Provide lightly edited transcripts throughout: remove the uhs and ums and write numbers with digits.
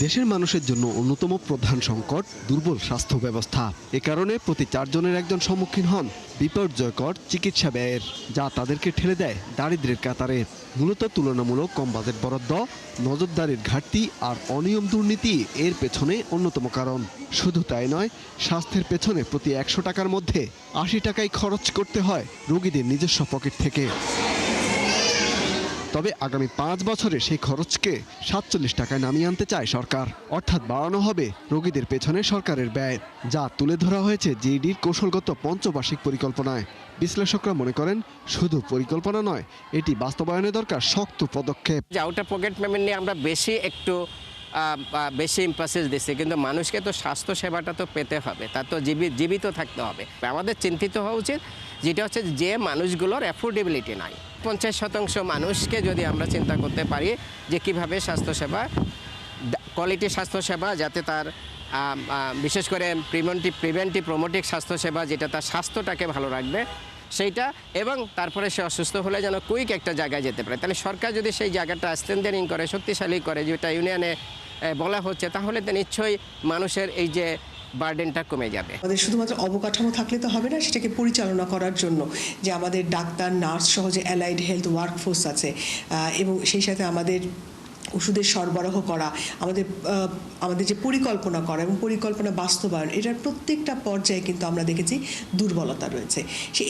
দেশের মানুষের জন্য অন্যতম প্রধান সংকট দুর্বল স্বাস্থ্য ব্যবস্থা। এ কারণে প্রতি 4 জনের একজন সম্মুখীন হন বিপর্যয়কর চিকিৎসা ব্যয়ের, যা তাদেরকে ঠেলে দেয় দারিদ্র্যের কাতারে। মূলত তুলনামূলক কম বাজেট বরাদ্দ, নজরদারির ঘাটতি আর অনিয়ম দুর্নীতি এর পেছনে অন্যতম কারণ। শুধু তাই নয়, স্বাস্থ্যের পেছনে প্রতি 100 টাকার মধ্যে 80 টাকাই খরচ করতে হয় রোগীদের নিজস্ব পকেট থেকে। তবে আগামী 5 বছরে সেই খরচকে 47 টাকায় নামিয়ে আনতে চায় সরকার। অর্থাৎ বাড়ানো হবে রোগীদের পেছনে সরকারের ব্যয়, যা তুলে ধরা হয়েছে জিইডির কৌশলগত পঞ্চবার্ষিক পরিকল্পনায়। বিশ্লেষকরা মনে করেন, শুধু পরিকল্পনা নয়, এটি বাস্তবায়নে দরকার শক্ত পদক্ষেপ। আউটার পকেট পেমেন্ট নিয়ে আমরা বেশি ইম্পাসেস দিচ্ছি, কিন্তু মানুষকে তো স্বাস্থ্য সেবাটা তো পেতে হবে, তার তো জীবিত থাকতে হবে। আমাদের চিন্তিত হওয়া উচিত যেটা হচ্ছে যে মানুষগুলোর অ্যাফোর্ডেবিলিটি নাই। 50% মানুষকে যদি আমরা চিন্তা করতে পারি যে কীভাবে স্বাস্থ্যসেবা, কোয়ালিটি স্বাস্থ্যসেবা, যাতে তার বিশেষ করে প্রিভেন্টিভ প্রমোটিভ স্বাস্থ্যসেবা, যেটা তার স্বাস্থ্যটাকে ভালো রাখবে সেইটা, এবং তারপরে সে অসুস্থ হলে যেন কুইক একটা জায়গায় যেতে পারে। তাহলে সরকার যদি সেই জায়গাটা স্ট্রেনথেনিং করে, শক্তিশালী করে, যেটা ইউনিয়নে বলা হচ্ছে, তাহলে তো নিশ্চয়ই মানুষের এই যে বার্ডেনটা কমে যাবে। আমাদের শুধুমাত্র অবকাঠামো থাকলে তো হবে না, সেটাকে পরিচালনা করার জন্য যে আমাদের ডাক্তার, নার্স সহ যে অ্যালাইড হেলথ ওয়ার্কফোর্স আছে, এবং সেই সাথে আমাদের ওষুধের সরবরাহ করা, আমাদের যে পরিকল্পনা করা এবং পরিকল্পনা বাস্তবায়ন, এটার প্রত্যেকটা পর্যায়ে কিন্তু আমরা দেখেছি দুর্বলতা রয়েছে।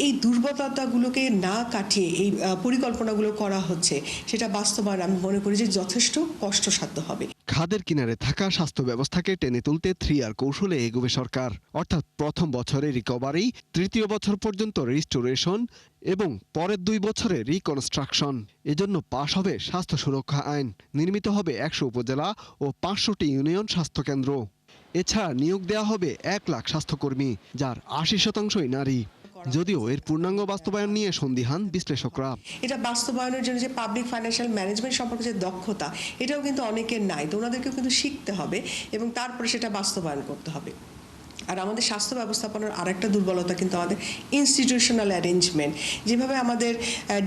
এই দুর্বলতাগুলোকে না কাটিয়ে এই পরিকল্পনাগুলো করা হচ্ছে, সেটা বাস্তবায়ন আমি মনে করি যে যথেষ্ট কষ্টসাধ্য হবে। খাদের কিনারে থাকা স্বাস্থ্য ব্যবস্থাকে টেনে তুলতে 3R কৌশলে এগোবে সরকার। অর্থাৎ প্রথম বছরে রিকভারি, তৃতীয় বছর পর্যন্ত রিস্টোরেশন এবং পরের 2 বছরে রিকনস্ট্রাকশন। এজন্য পাশ হবে স্বাস্থ্য সুরক্ষা আইন, নির্মিত হবে 100 উপজেলা ও 500টি ইউনিয়ন স্বাস্থ্যকেন্দ্র। এছাড়া নিয়োগ দেওয়া হবে 1 লাখ স্বাস্থ্যকর্মী, যার 80%ই নারী। যদিও এর পূর্ণাঙ্গ বাস্তবায়ন নিয়ে সন্দিহান বিশ্লেষকরা। এটা বাস্তবায়নের জন্য যে পাবলিক ফাইন্যান্সিয়াল ম্যানেজমেন্ট সম্পর্কে যে দক্ষতা, এটাও কিন্তু অনেকের নাই। তো ওনাদেরকেও কিন্তু শিখতে হবে এবং তারপরে সেটা বাস্তবায়ন করতে হবে। আর আমাদের স্বাস্থ্য ব্যবস্থাপনার আরেকটা দুর্বলতা কিন্তু আমাদের ইনস্টিটিউশনাল অ্যারেঞ্জমেন্ট। যেভাবে আমাদের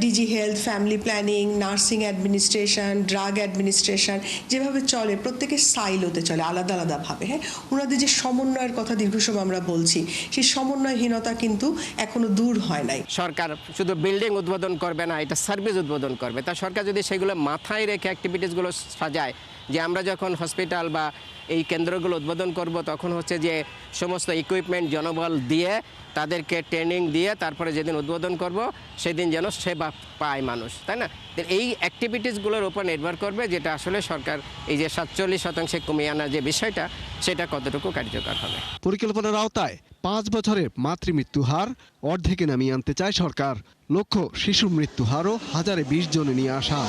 DG health, family planning, nursing administration, drug administration যেভাবে চলে, প্রত্যেকের সাইলোতে চলে, আলাদা আলাদাভাবে। ওনাদের যে সমন্বয়ের কথা দীর্ঘ সময় আমরা বলছি, সেই সমন্বয়হীনতা কিন্তু এখনো দূর হয় নাই। সরকার শুধু বিল্ডিং উদ্বোধন করবে না, এটা সার্ভিস উদ্বোধন করবে। তা সরকার যদি সেগুলো মাথায় রেখে অ্যাক্টিভিটিসগুলো সাজায়, যে আমরা যখন হসপিটাল বা এই কেন্দ্রগুলো উদ্বোধন করব, তখন হচ্ছে যে সমস্ত ইকুইপমেন্ট, জনবল দিয়ে, তাদেরকে ট্রেনিং দিয়ে, তারপরে যেদিন উদ্বোধন করব সেদিন যেন সেবা পায় মানুষ, তাই না? এই অ্যাক্টিভিটিসগুলোর উপর নির্ভর করবে যেটা আসলে সরকার এই যে 47% কমিয়ে আনার যে বিষয়টা, সেটা কতটুকু কার্যকর হবে। পরিকল্পনার আওতায় 5 বছরে মাতৃমৃত্যু হার অর্ধেকে নামিয়ে আনতে চায় সরকার। লক্ষ্য শিশু মৃত্যু হারও 1020 জনে নিয়ে আসা।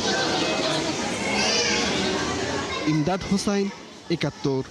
ইমদাদ হোসাইন, 71।